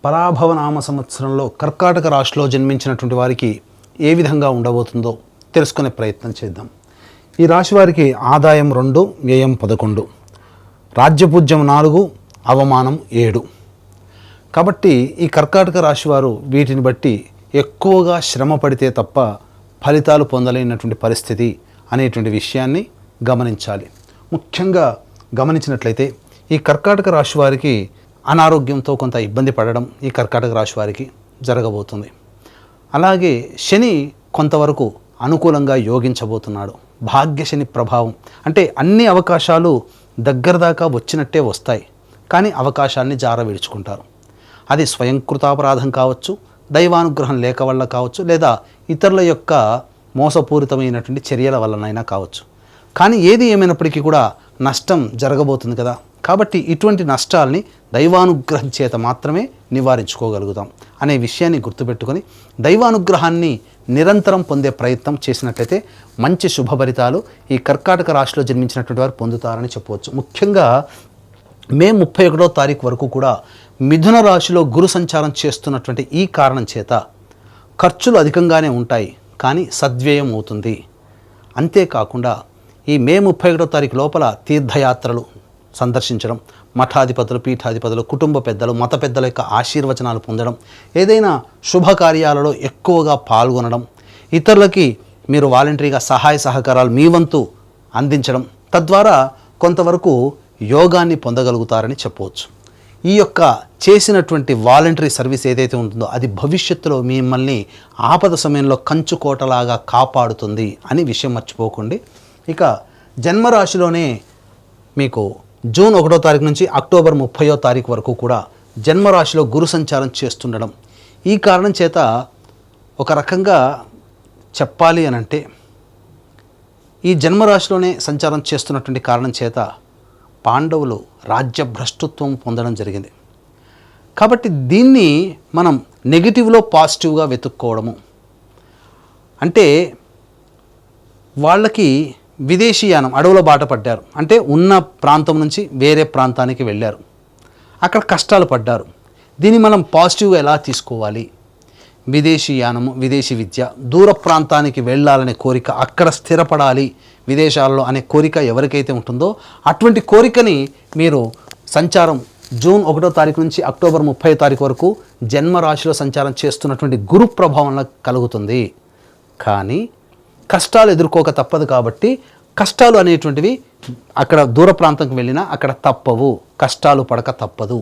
పరాభవనామ సంవత్సరంలో కర్కాటక రాశిలో జన్మించినటువంటి వారికి ఏ విధంగా ఉండబోతుందో తెలుసుకునే ప్రయత్నం చేద్దాం. ఈ రాశి వారికి ఆదాయం 2, వ్యయం 11, రాజ్యపూజ్యం 4, అవమానం 7. కాబట్టి ఈ కర్కాటక రాశి వారు వీటిని బట్టి ఎక్కువగా శ్రమ పడితే తప్ప ఫలితాలు పొందలేనటువంటి పరిస్థితి అనేటువంటి విషయాన్ని గమనించాలి. ముఖ్యంగా గమనించినట్లయితే ఈ కర్కాటక రాశి వారికి అనారోగ్యంతో కొంత ఇబ్బంది పడడం ఈ కర్కాటక రాశి వారికి జరగబోతుంది. అలాగే శని కొంతవరకు అనుకూలంగా యోగించబోతున్నాడు. భాగ్యశని ప్రభావం అంటే అన్ని అవకాశాలు దగ్గర దాకా వచ్చినట్టే వస్తాయి, కానీ అవకాశాన్ని జార విడుచుకుంటారు. అది స్వయంకృతాపరాధం కావచ్చు, దైవానుగ్రహం లేక వల్ల కావచ్చు, లేదా ఇతరుల యొక్క మోసపూరితమైనటువంటి చర్యల వల్లనైనా కావచ్చు. కానీ ఏది ఏమైనప్పటికీ కూడా నష్టం జరగబోతుంది కదా. కాబట్టి ఇటువంటి నష్టాలని దైవానుగ్రహం చేత మాత్రమే నివారించుకోగలుగుతాం అనే విషయాన్ని గుర్తుపెట్టుకొని దైవానుగ్రహాన్ని నిరంతరం పొందే ప్రయత్నం చేసినట్లయితే మంచి శుభఫలితాలు ఈ కర్కాటక రాశిలో జన్మించినటువంటి వారు పొందుతారని చెప్పవచ్చు. ముఖ్యంగా మే 31వ తారీఖు వరకు కూడా మిథున రాశిలో గురు సంచారం చేస్తున్నటువంటి ఈ కారణం చేత ఖర్చులు అధికంగానే ఉంటాయి, కానీ సద్వ్యయం అవుతుంది. అంతేకాకుండా ఈ మే 31వ తారీఖు లోపల తీర్థయాత్రలు సందర్శించడం, మఠాధిపతులు, పీఠాధిపతులు, కుటుంబ పెద్దలు, మత పెద్దల యొక్క ఆశీర్వచనాలు పొందడం, ఏదైనా శుభకార్యాలలో ఎక్కువగా పాల్గొనడం, ఇతరులకి మీరు వాలంటరీగా సహాయ సహకారాలు మీ వంతు అందించడం, తద్వారా కొంతవరకు యోగాన్ని పొందగలుగుతారని చెప్పవచ్చు. ఈ యొక్క చేసినటువంటి వాలంటరీ సర్వీస్ ఏదైతే ఉంటుందో అది భవిష్యత్తులో మిమ్మల్ని ఆపద సమయంలో కంచుకోటలాగా కాపాడుతుంది అని విషయం మర్చిపోకండి. ఇక జన్మరాశిలోనే మీకు జూన్ 1వ తారీఖు నుంచి అక్టోబర్ 30వ తారీఖు వరకు కూడా జన్మరాశిలో గురు సంచారం చేస్తుండడం, ఈ కారణం చేత ఒక రకంగా చెప్పాలి అనంటే ఈ జన్మరాశిలోనే సంచారం చేస్తున్నటువంటి కారణం చేత పాండవులు రాజ్యభ్రష్టత్వం పొందడం జరిగింది. కాబట్టి దీన్ని మనం నెగిటివ్లో పాజిటివ్గా వెతుక్కోవడము అంటే వాళ్ళకి విదేశీయానం అడవుల బాట పడ్డారు, అంటే ఉన్న ప్రాంతం నుంచి వేరే ప్రాంతానికి వెళ్ళారు, అక్కడ కష్టాలు పడ్డారు. దీన్ని మనం పాజిటివ్గా ఎలా తీసుకోవాలి? విదేశీయానము, విదేశీ విద్య, దూర ప్రాంతానికి వెళ్ళాలనే కోరిక, అక్కడ స్థిరపడాలి విదేశాల్లో అనే కోరిక ఎవరికైతే ఉంటుందో అటువంటి కోరికని మీరు సంచారం జూన్ 1వ తారీఖు నుంచి అక్టోబర్ 30వ తారీఖు వరకు జన్మరాశిలో సంచారం చేస్తున్నటువంటి గురు ప్రభావంలో కలుగుతుంది. కానీ కష్టాలు ఎదుర్కోక తప్పదు. కాబట్టి కష్టాలు అనేటువంటివి అక్కడ దూర ప్రాంతంకి వెళ్ళినా అక్కడ తప్పవు, కష్టాలు పడక తప్పదు.